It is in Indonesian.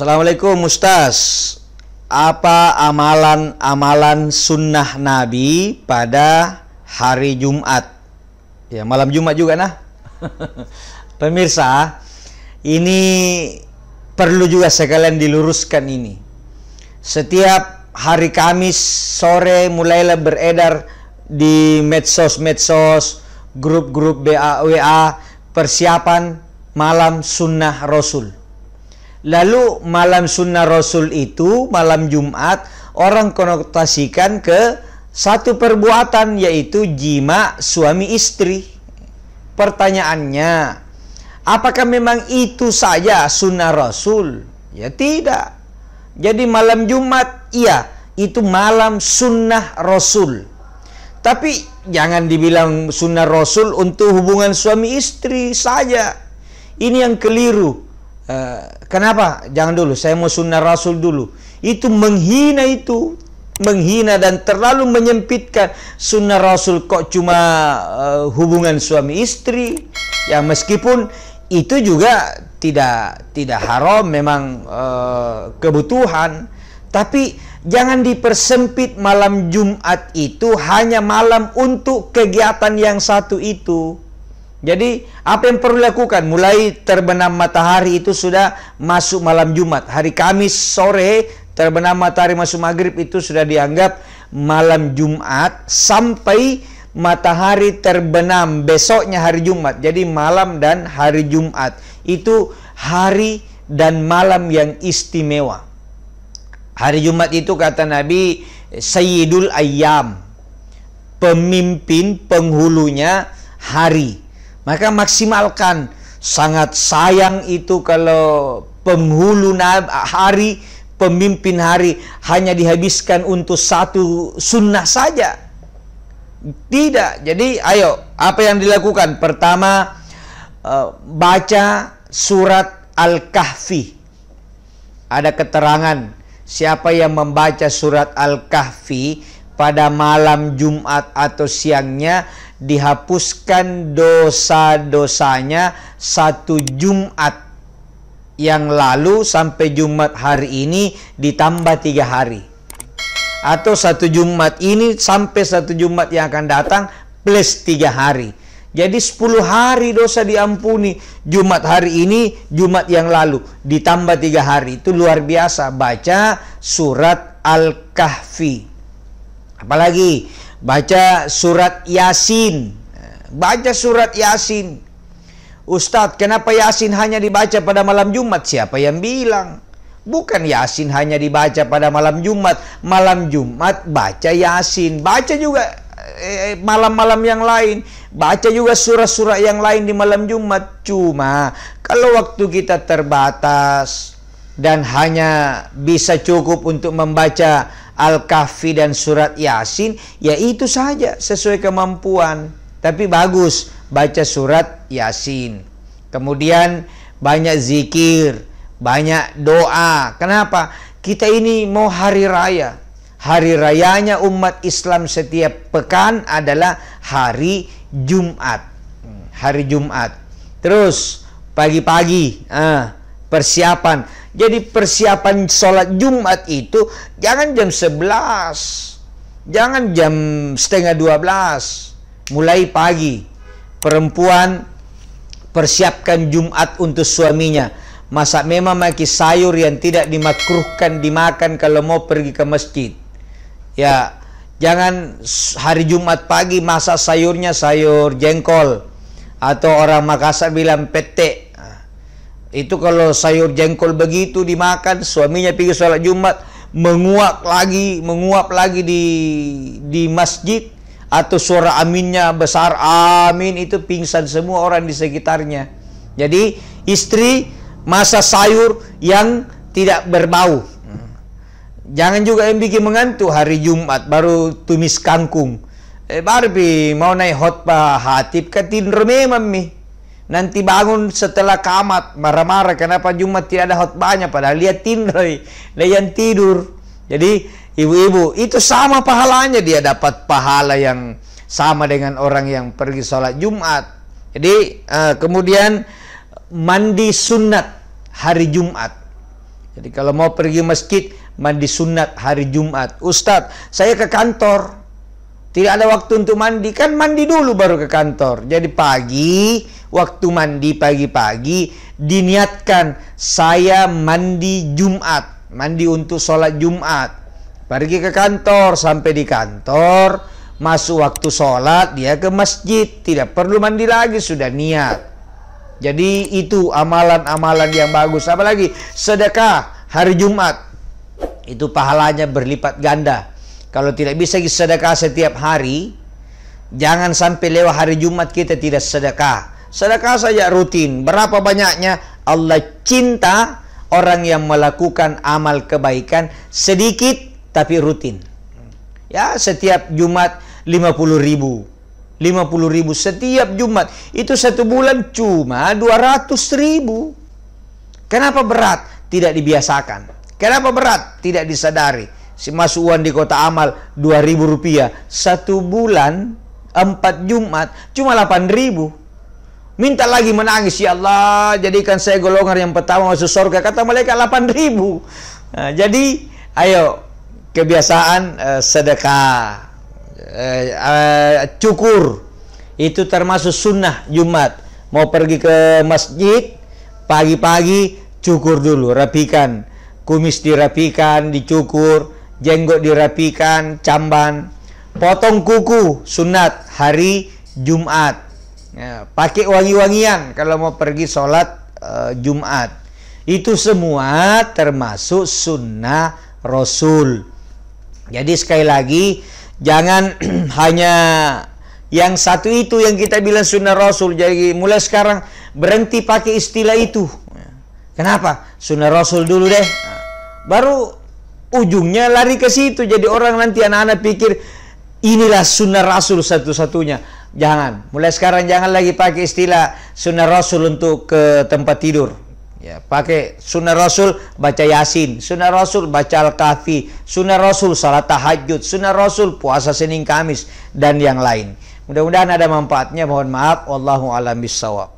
Assalamualaikum Ustaz. Apa amalan-amalan sunnah Nabi pada hari Jumat? Ya, malam Jumat juga nah. Pemirsa, ini perlu juga sekalian diluruskan ini. Setiap hari Kamis sore mulailah beredar di medsos-medsos, grup-grup WA, persiapan malam sunnah Rasul. Lalu malam sunnah Rasul itu, malam Jumat, orang konotasikan ke satu perbuatan, yaitu jima suami istri. Pertanyaannya, apakah memang itu saja sunnah Rasul? Ya tidak. Jadi malam Jumat, iya, itu malam sunnah Rasul. Tapi jangan dibilang sunnah Rasul untuk hubungan suami istri saja. Ini yang keliru. Kenapa? Jangan dulu, saya mau sunnah Rasul dulu. Itu menghina dan terlalu menyempitkan. Sunnah Rasul kok cuma hubungan suami istri. Ya meskipun itu juga tidak haram, memang kebutuhan. Tapi jangan dipersempit malam Jumat itu hanya malam untuk kegiatan yang satu itu. Jadi apa yang perlu dilakukan? Mulai terbenam matahari itu sudah masuk malam Jumat. Hari Kamis sore terbenam matahari masuk maghrib itu sudah dianggap malam Jumat, sampai matahari terbenam besoknya hari Jumat. Jadi malam dan hari Jumat itu hari dan malam yang istimewa. Hari Jumat itu kata Nabi Sayyidul Ayyam, pemimpin penghulunya hari. Maka maksimalkan. Sangat sayang itu kalau penghulu hari, pemimpin hari hanya dihabiskan untuk satu sunnah saja. Tidak. Jadi ayo, apa yang dilakukan? Pertama, baca surat Al-Kahfi. Ada keterangan, siapa yang membaca surat Al-Kahfi pada malam Jumat atau siangnya, dihapuskan dosa-dosanya satu Jumat yang lalu sampai Jumat hari ini ditambah 3 hari. Atau satu Jumat ini sampai satu Jumat yang akan datang plus 3 hari. Jadi 10 hari dosa diampuni. Jumat hari ini, Jumat yang lalu ditambah 3 hari. Itu luar biasa. Baca surat Al-Kahfi. Apalagi baca surat Yasin. Baca surat Yasin. Ustadz, kenapa Yasin hanya dibaca pada malam Jumat? Siapa yang bilang? Bukan Yasin hanya dibaca pada malam Jumat. Malam Jumat baca Yasin. Baca juga malam-malam yang lain. Baca juga surah-surah yang lain di malam Jumat. Cuma kalau waktu kita terbatas dan hanya bisa cukup untuk membaca Al-Kahfi dan surat Yasin, ya itu saja sesuai kemampuan. Tapi bagus baca surat Yasin. Kemudian banyak zikir, banyak doa. Kenapa? Kita ini mau hari raya. Hari rayanya umat Islam setiap pekan adalah hari Jumat. Hari Jumat. Terus pagi-pagi persiapan. Jadi persiapan sholat Jumat itu jangan jam 11, jangan jam setengah 12. Mulai pagi, perempuan persiapkan Jumat untuk suaminya. Masak memang maki sayur yang tidak dimakruhkan dimakan kalau mau pergi ke masjid. Ya, jangan hari Jumat pagi masak sayurnya sayur jengkol, atau orang Makassar bilang pete. Itu kalau sayur jengkol begitu dimakan, suaminya pergi sholat Jumat, menguap lagi di masjid, atau suara aminnya besar, amin, itu pingsan semua orang di sekitarnya. Jadi istri masak sayur yang tidak berbau. Jangan juga yang bikin mengantuk hari Jumat baru tumis kangkung. Baru mau naik khotbah hatib katin memang mi. Nanti bangun setelah kamat marah-marah kenapa Jumat tidak ada khotbahnya, padahal lihat tindroi, yang tidur. Jadi ibu-ibu itu sama pahalanya, dia dapat pahala yang sama dengan orang yang pergi sholat Jumat. Jadi kemudian mandi sunat hari Jumat. Jadi kalau mau pergi masjid, mandi sunat hari Jumat. Ustadz, saya ke kantor, tidak ada waktu untuk mandi. Kan mandi dulu baru ke kantor. Jadi pagi, waktu mandi pagi-pagi, diniatkan saya mandi Jumat. Mandi untuk sholat Jumat. Pergi ke kantor, sampai di kantor, masuk waktu sholat, dia ke masjid. Tidak perlu mandi lagi, sudah niat. Jadi itu amalan-amalan yang bagus. Apalagi sedekah hari Jumat. Itu pahalanya berlipat ganda. Kalau tidak bisa sedekah setiap hari, jangan sampai lewat hari Jumat kita tidak sedekah. Sedekah saja rutin. Berapa banyaknya Allah cinta orang yang melakukan amal kebaikan sedikit tapi rutin. Ya, setiap Jumat 50.000. 50.000 setiap Jumat. Itu satu bulan cuma 200.000. Kenapa berat? Tidak dibiasakan. Kenapa berat? Tidak disadari. Si masukan di kota amal 2.000 rupiah. Satu bulan 4 Jumat cuma 8.000. Minta lagi menangis, ya Allah, jadikan saya golongan yang pertama masuk surga. Kata malaikat 8.000. Nah, jadi ayo kebiasaan sedekah. Cukur itu termasuk sunnah Jumat. Mau pergi ke masjid pagi-pagi, cukur dulu, rapikan kumis, dirapikan, dicukur, jenggot dirapikan, camban, potong kuku, sunat hari Jumat. Ya, pakai wangi-wangian kalau mau pergi sholat Jumat. Itu semua termasuk sunnah Rasul. Jadi sekali lagi, jangan hanya yang satu itu yang kita bilang sunnah Rasul. Jadi mulai sekarang berhenti pakai istilah itu. Kenapa? Sunnah Rasul dulu deh. Baru ujungnya lari ke situ. Jadi orang nanti anak-anak pikir inilah sunnah Rasul satu-satunya. Jangan. Mulai sekarang jangan lagi pakai istilah sunnah Rasul untuk ke tempat tidur. Ya, pakai sunnah Rasul baca Yasin, sunnah Rasul baca Al-Kahfi, sunnah Rasul salat tahajud, sunnah Rasul puasa Senin Kamis dan yang lain. Mudah-mudahan ada manfaatnya. Mohon maaf, wallahu a'lam bishawab.